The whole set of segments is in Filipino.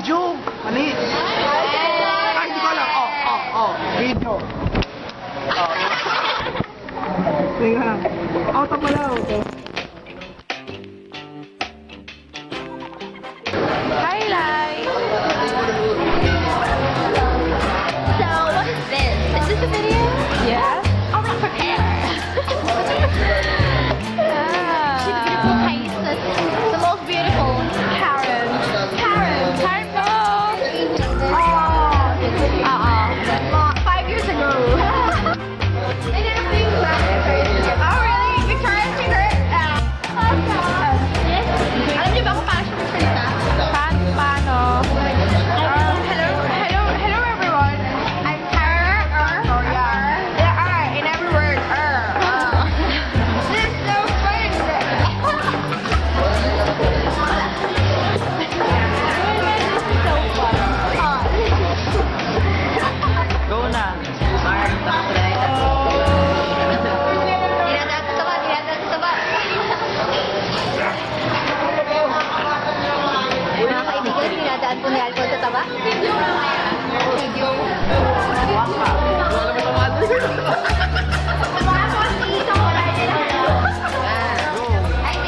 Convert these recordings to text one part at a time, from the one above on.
video. Mali. Ay, hindi ko alam. Video. Tingnan lang. Auto pala, auto. Highlight. So, what is this? Is this a video? Yes. I'm not prepared. She's beautiful faces. The most beautiful. Karen. Karen po. Oh. 5 years ago. And then oh, really? Victoria's Secret? Alam niyo ba kung paano siya magsalita? Paano? Hello everyone. I'm Tara. Yeah, in every word. This is so fun. So fun. Go na. Dinadaan-taba. Mga kaibigan, dinadaan po ni Alco sa taba? Video. Ay,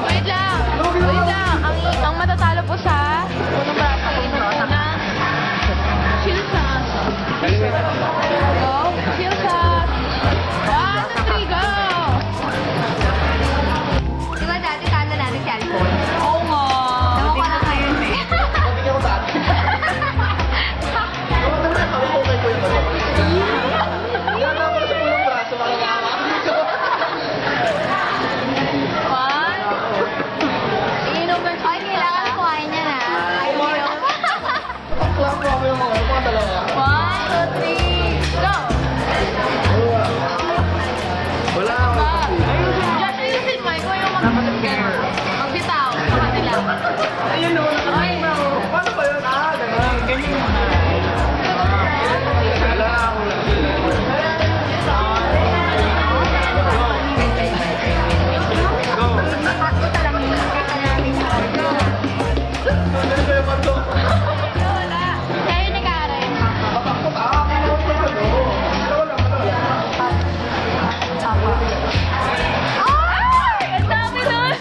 Wait lang. Ang matatalo po sa unang parang na chill sauce. Go. Chill sauce. 1, 2, 3, go! Di ba dati talo natin si Alphonse? Oo nga. Ewan ko na ngayon eh. Ay, kailangan kuhain niya na. 1, 2, 3, go! Wala Just ayusin mo, ikaw yung magbitaw sa kanila. Ayun naman. Ay, Paano ba yun? Ganun. Ganyan mo na. Wala ako lang. kayo ni Karen. Ay! Ang dami nun!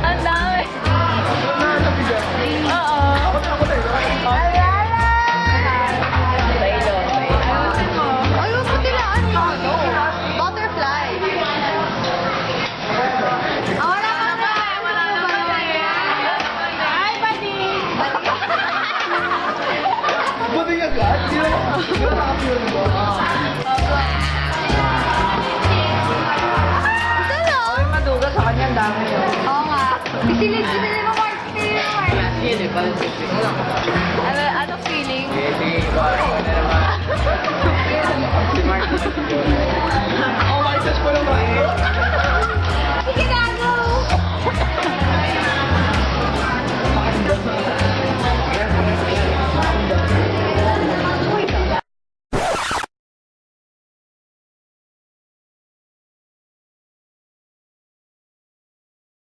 Ang dami! Oo. Ay, yung patilaan yung butterfly. Wala ka na. Ay, buddy! Buti agad. Hindi na nakapure mo. Ito no? Maduga sa kanya, ang dami yun. Oo nga. Pisilin mo, Mark. Yun eh, parang sipin mo lang. Ano feeling? Sige, parang na naman. Si Mark. Oh, my gosh, pa naman.